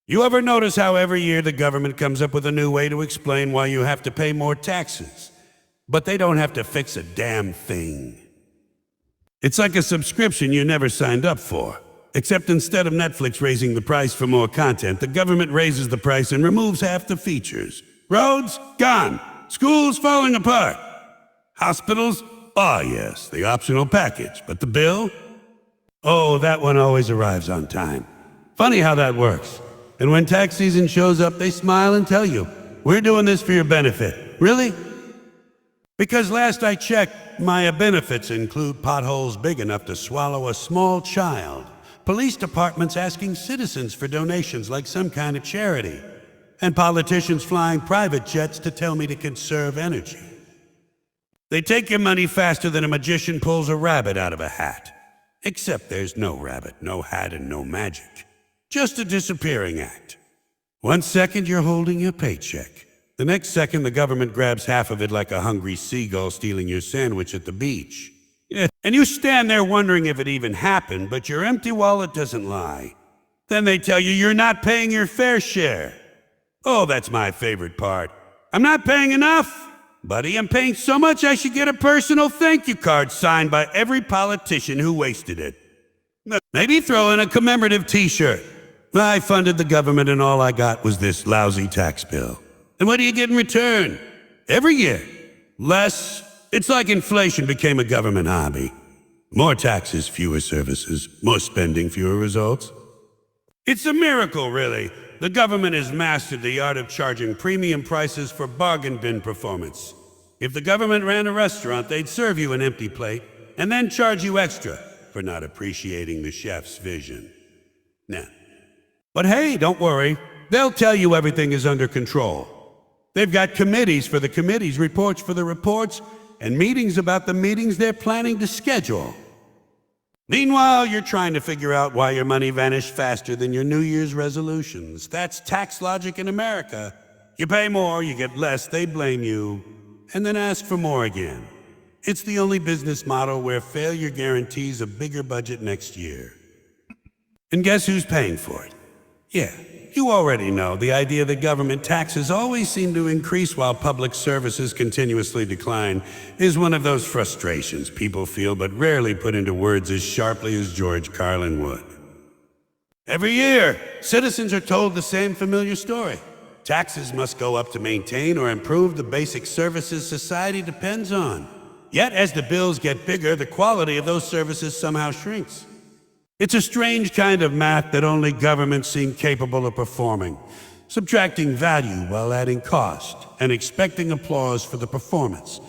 You ever notice how every year the government comes up with a new way to explain why you have to pay more taxes, but they don't have to fix a damn thing? It's like a subscription you never signed up for, except instead of Netflix raising the price for more content, the government raises the price and removes half the features. Roads? Gone. Schools falling apart. Hospitals? Ah, yes, the optional package. But the bill? Oh, that one always arrives on time. Funny how that works. And when tax season shows up, they smile and tell you, "We're doing this for your benefit." Really? Because last I checked, my benefits include potholes big enough to swallow a small child, police departments asking citizens for donations like some kind of charity, and politicians flying private jets to tell me to conserve energy. They take your money faster than a magician pulls a rabbit out of a hat. Except there's no rabbit, no hat, and no magic. Just a disappearing act. 1 second you're holding your paycheck. The next second the government grabs half of it like a hungry seagull stealing your sandwich at the beach. Yeah. And you stand there wondering if it even happened, but your empty wallet doesn't lie. Then they tell you you're not paying your fair share. Oh, that's my favorite part. I'm not paying enough. Buddy, I'm paying so much I should get a personal thank you card signed by every politician who wasted it. Maybe throw in a commemorative t-shirt. I funded the government and all I got was this lousy tax bill. And what do you get in return? Every year, less. It's like inflation became a government hobby. More taxes, fewer services. More spending, fewer results. It's a miracle, really. The government has mastered the art of charging premium prices for bargain bin performance. If the government ran a restaurant, they'd serve you an empty plate and then charge you extra for not appreciating the chef's vision. Nah. But hey, don't worry. They'll tell you everything is under control. They've got committees for the committees, reports for the reports, and meetings about the meetings they're planning to schedule. Meanwhile, you're trying to figure out why your money vanished faster than your New Year's resolutions. That's tax logic in America. You pay more, you get less, they blame you, and then ask for more again. It's the only business model where failure guarantees a bigger budget next year. And guess who's paying for it? Yeah, you already know. The idea that government taxes always seem to increase while public services continuously decline is one of those frustrations people feel but rarely put into words as sharply as George Carlin would. Every year, citizens are told the same familiar story. Taxes must go up to maintain or improve the basic services society depends on. Yet, as the bills get bigger, the quality of those services somehow shrinks. It's a strange kind of math that only governments seem capable of performing, subtracting value while adding cost and expecting applause for the performance.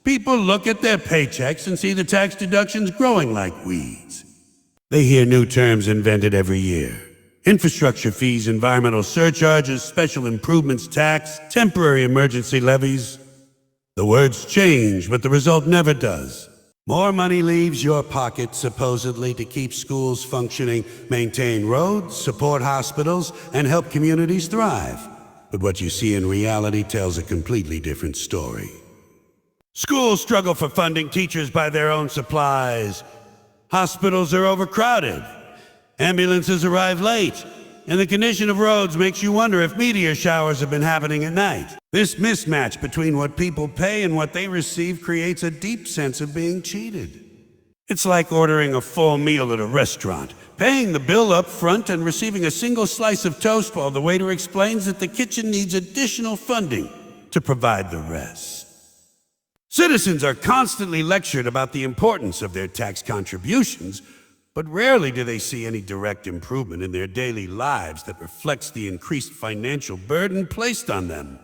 People look at their paychecks and see the tax deductions growing like weeds. They hear new terms invented every year. Infrastructure fees, environmental surcharges, special improvements tax, temporary emergency levies. The words change, but the result never does. More money leaves your pocket, supposedly, to keep schools functioning, maintain roads, support hospitals, and help communities thrive. But what you see in reality tells a completely different story. Schools struggle for funding, teachers buy their own supplies. Hospitals are overcrowded. Ambulances arrive late. And the condition of roads makes you wonder if meteor showers have been happening at night. This mismatch between what people pay and what they receive creates a deep sense of being cheated. It's like ordering a full meal at a restaurant, paying the bill up front and receiving a single slice of toast while the waiter explains that the kitchen needs additional funding to provide the rest. Citizens are constantly lectured about the importance of their tax contributions, but rarely do they see any direct improvement in their daily lives that reflects the increased financial burden placed on them.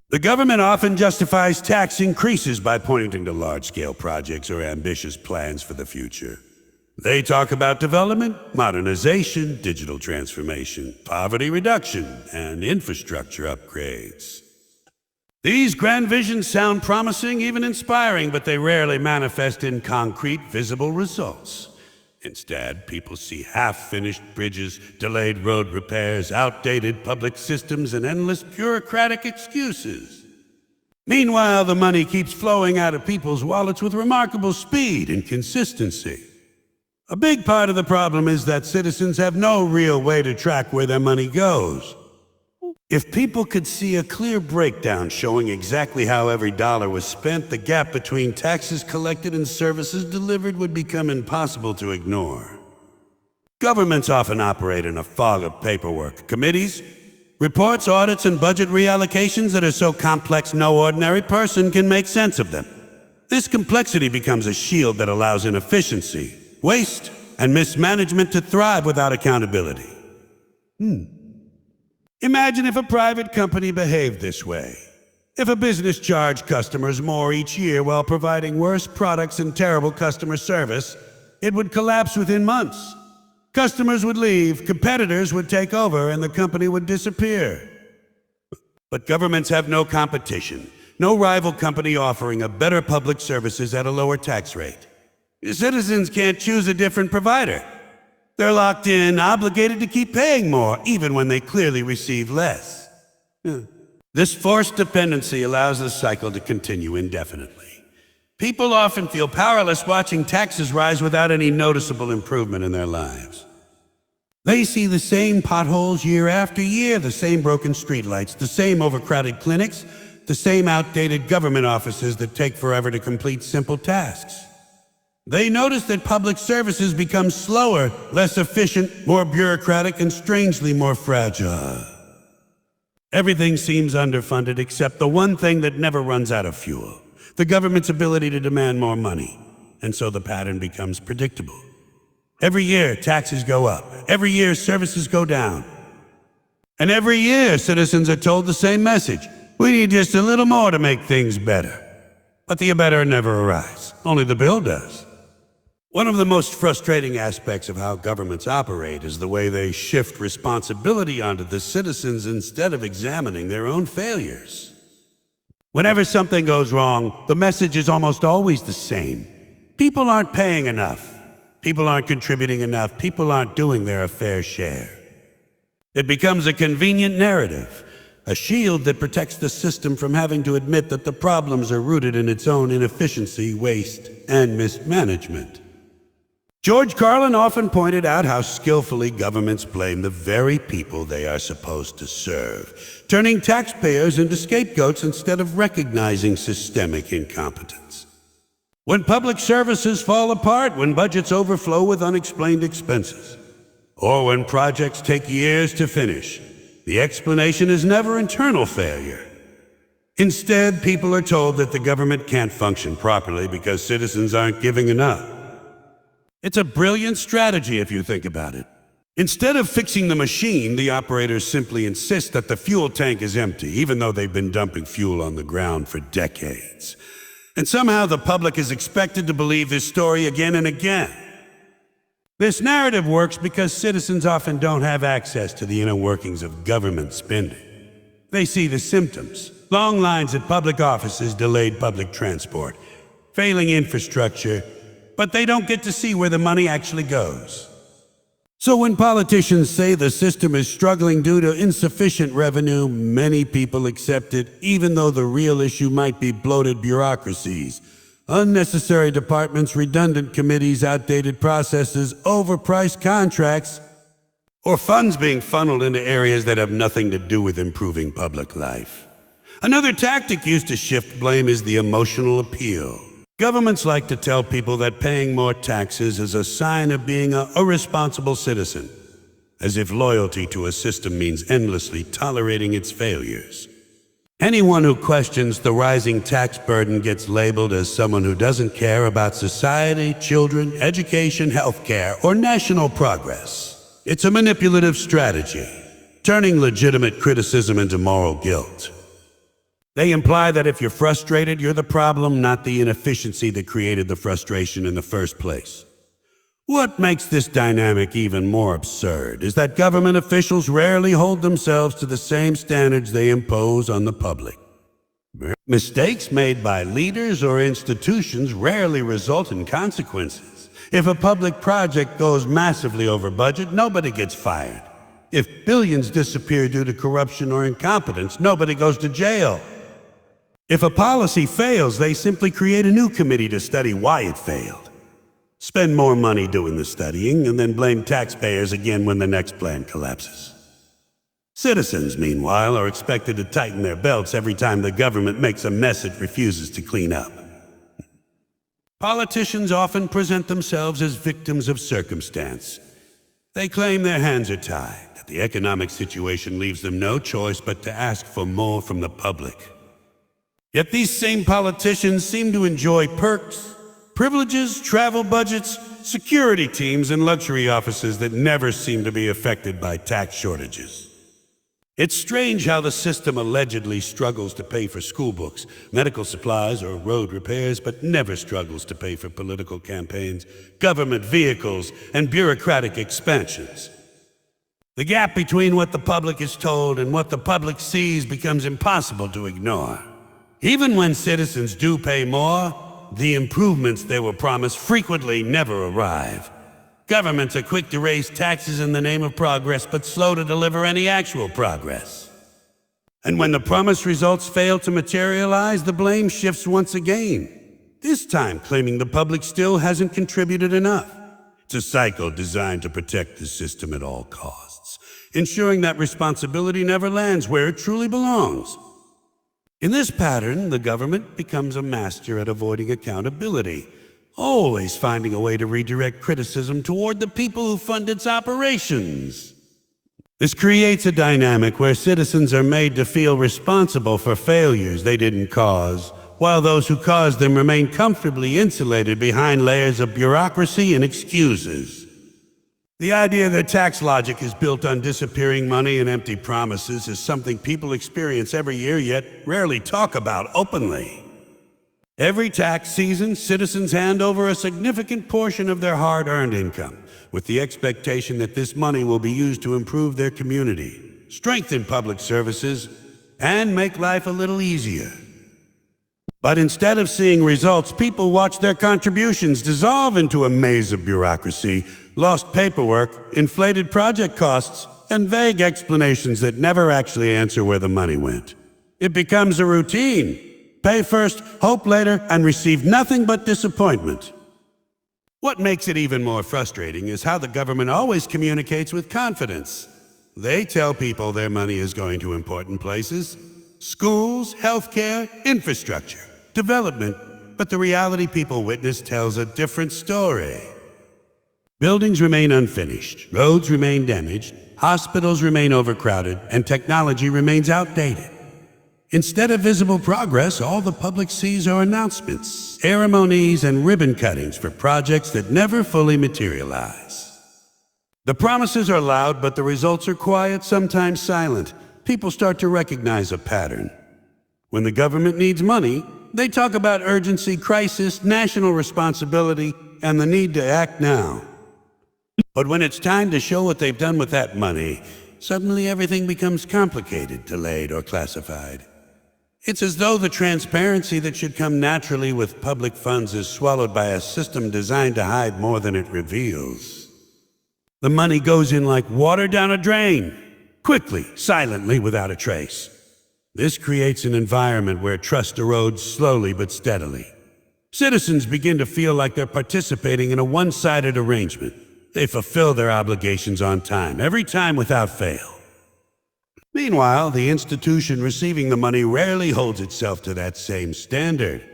The government often justifies tax increases by pointing to large-scale projects or ambitious plans for the future. They talk about development, modernization, digital transformation, poverty reduction, and infrastructure upgrades. These grand visions sound promising, even inspiring, but they rarely manifest in concrete, visible results. Instead, people see half-finished bridges, delayed road repairs, outdated public systems, and endless bureaucratic excuses. Meanwhile, the money keeps flowing out of people's wallets with remarkable speed and consistency. A big part of the problem is that citizens have no real way to track where their money goes. If people could see a clear breakdown showing exactly how every dollar was spent, the gap between taxes collected and services delivered would become impossible to ignore. Governments often operate in a fog of paperwork. Committees, reports, audits, and budget reallocations that are so complex no ordinary person can make sense of them. This complexity becomes a shield that allows inefficiency, waste, and mismanagement to thrive without accountability. Imagine if a private company behaved this way. If a business charged customers more each year while providing worse products and terrible customer service, it would collapse within months. Customers would leave, competitors would take over, and the company would disappear. But governments have no competition, no rival company offering a better public services at a lower tax rate. Citizens can't choose a different provider. They're locked in, obligated to keep paying more, even when they clearly receive less. This forced dependency allows the cycle to continue indefinitely. People often feel powerless watching taxes rise without any noticeable improvement in their lives. They see the same potholes year after year, the same broken streetlights, the same overcrowded clinics, the same outdated government offices that take forever to complete simple tasks. They notice that public services become slower, less efficient, more bureaucratic, and strangely more fragile. Everything seems underfunded except the one thing that never runs out of fuel: the government's ability to demand more money. And so the pattern becomes predictable. Every year, taxes go up. Every year, services go down. And every year, citizens are told the same message: we need just a little more to make things better. But the better never arrives. Only the bill does. One of the most frustrating aspects of how governments operate is the way they shift responsibility onto the citizens instead of examining their own failures. Whenever something goes wrong, the message is almost always the same. People aren't paying enough. People aren't contributing enough. People aren't doing their fair share. It becomes a convenient narrative, a shield that protects the system from having to admit that the problems are rooted in its own inefficiency, waste, and mismanagement. George Carlin often pointed out how skillfully governments blame the very people they are supposed to serve, turning taxpayers into scapegoats instead of recognizing systemic incompetence. When public services fall apart, when budgets overflow with unexplained expenses, or when projects take years to finish, the explanation is never internal failure. Instead, people are told that the government can't function properly because citizens aren't giving enough. It's a brilliant strategy if you think about it. Instead of fixing the machine, the operators simply insist that the fuel tank is empty, even though they've been dumping fuel on the ground for decades. And somehow the public is expected to believe this story again and again. This narrative works because citizens often don't have access to the inner workings of government spending. They see the symptoms: long lines at public offices, delayed public transport, failing infrastructure, but they don't get to see where the money actually goes. So when politicians say the system is struggling due to insufficient revenue, many people accept it, even though the real issue might be bloated bureaucracies, unnecessary departments, redundant committees, outdated processes, overpriced contracts, or funds being funneled into areas that have nothing to do with improving public life. Another tactic used to shift blame is the emotional appeal. Governments like to tell people that paying more taxes is a sign of being a responsible citizen, as if loyalty to a system means endlessly tolerating its failures. Anyone who questions the rising tax burden gets labeled as someone who doesn't care about society, children, education, healthcare, or national progress. It's a manipulative strategy, turning legitimate criticism into moral guilt. They imply that if you're frustrated, you're the problem, not the inefficiency that created the frustration in the first place. What makes this dynamic even more absurd is that government officials rarely hold themselves to the same standards they impose on the public. Mistakes made by leaders or institutions rarely result in consequences. If a public project goes massively over budget, nobody gets fired. If billions disappear due to corruption or incompetence, nobody goes to jail. If a policy fails, they simply create a new committee to study why it failed. spend more money doing the studying, and then blame taxpayers again when the next plan collapses. Citizens, meanwhile, are expected to tighten their belts every time the government makes a mess it refuses to clean up. Politicians often present themselves as victims of circumstance. They claim their hands are tied, that the economic situation leaves them no choice but to ask for more from the public. Yet these same politicians seem to enjoy perks, privileges, travel budgets, security teams, and luxury offices that never seem to be affected by tax shortages. It's strange how the system allegedly struggles to pay for school books, medical supplies, or road repairs, but never struggles to pay for political campaigns, government vehicles, and bureaucratic expansions. The gap between what the public is told and what the public sees becomes impossible to ignore. Even when citizens do pay more, the improvements they were promised frequently never arrive. Governments are quick to raise taxes in the name of progress, but slow to deliver any actual progress. And when the promised results fail to materialize, the blame shifts once again, this time claiming the public still hasn't contributed enough. It's a cycle designed to protect the system at all costs, ensuring that responsibility never lands where it truly belongs. In this pattern, the government becomes a master at avoiding accountability, always finding a way to redirect criticism toward the people who fund its operations. This creates a dynamic where citizens are made to feel responsible for failures they didn't cause, while those who caused them remain comfortably insulated behind layers of bureaucracy and excuses. The idea that tax logic is built on disappearing money and empty promises is something people experience every year, yet rarely talk about openly. Every tax season, citizens hand over a significant portion of their hard-earned income, with the expectation that this money will be used to improve their community, strengthen public services, and make life a little easier. But instead of seeing results, people watch their contributions dissolve into a maze of bureaucracy, lost paperwork, inflated project costs, and vague explanations that never actually answer where the money went. It becomes a routine. Pay first, hope later, and receive nothing but disappointment. What makes it even more frustrating is how the government always communicates with confidence. They tell people their money is going to important places: schools, healthcare, infrastructure, development, but the reality people witness tells a different story. Buildings remain unfinished, roads remain damaged, hospitals remain overcrowded, and technology remains outdated. Instead of visible progress, all the public sees are announcements, ceremonies, and ribbon cuttings for projects that never fully materialize. The promises are loud, but the results are quiet, sometimes silent. People start to recognize a pattern. When the government needs money, they talk about urgency, crisis, national responsibility, and the need to act now. But when it's time to show what they've done with that money, suddenly everything becomes complicated, delayed, or classified. It's as though the transparency that should come naturally with public funds is swallowed by a system designed to hide more than it reveals. The money goes in like water down a drain, quickly, silently, without a trace. This creates an environment where trust erodes slowly but steadily. Citizens begin to feel like they're participating in a one-sided arrangement. They fulfill their obligations on time, every time without fail. Meanwhile, the institution receiving the money rarely holds itself to that same standard.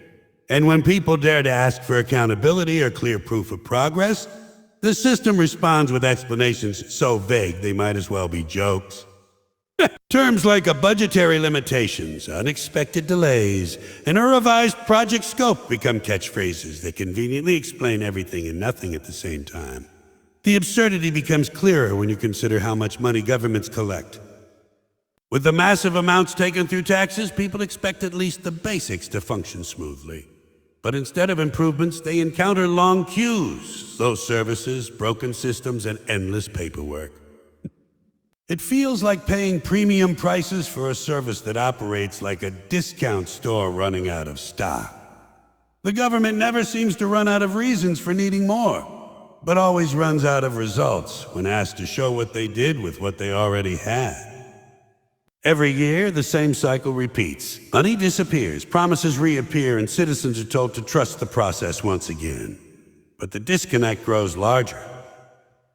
And when people dare to ask for accountability or clear proof of progress, the system responds with explanations so vague they might as well be jokes. Terms like a budgetary limitations, unexpected delays, and a revised project scope become catchphrases that conveniently explain everything and nothing at the same time. The absurdity becomes clearer when you consider how much money governments collect. With the massive amounts taken through taxes, people expect at least the basics to function smoothly. But instead of improvements, they encounter long queues, slow services, broken systems, and endless paperwork. It feels like paying premium prices for a service that operates like a discount store running out of stock. The government never seems to run out of reasons for needing more, but always runs out of results when asked to show what they did with what they already had. Every year, the same cycle repeats. Money disappears, promises reappear, and citizens are told to trust the process once again. But the disconnect grows larger.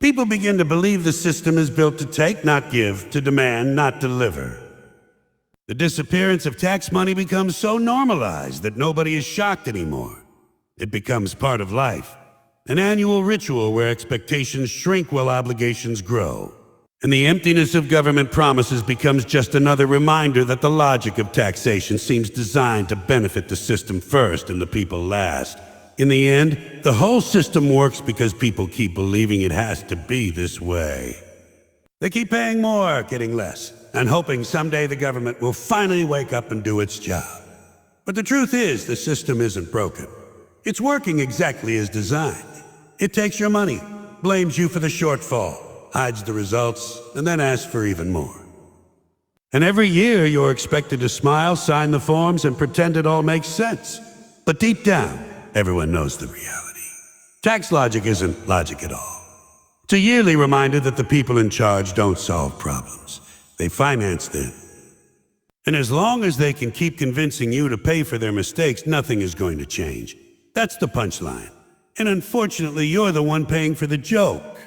People begin to believe the system is built to take, not give, to demand, not deliver. The disappearance of tax money becomes so normalized that nobody is shocked anymore. It becomes part of life, an annual ritual where expectations shrink while obligations grow. And the emptiness of government promises becomes just another reminder that the logic of taxation seems designed to benefit the system first and the people last. In the end, the whole system works because people keep believing it has to be this way. They keep paying more, getting less, and hoping someday the government will finally wake up and do its job. But the truth is, the system isn't broken. It's working exactly as designed. It takes your money, blames you for the shortfall, hides the results, and then asks for even more. And every year you're expected to smile, sign the forms, and pretend it all makes sense. But deep down, everyone knows the reality. Tax logic isn't logic at all. It's a yearly reminder that the people in charge don't solve problems. They finance them. And as long as they can keep convincing you to pay for their mistakes, nothing is going to change. That's the punchline. And unfortunately, you're the one paying for the joke.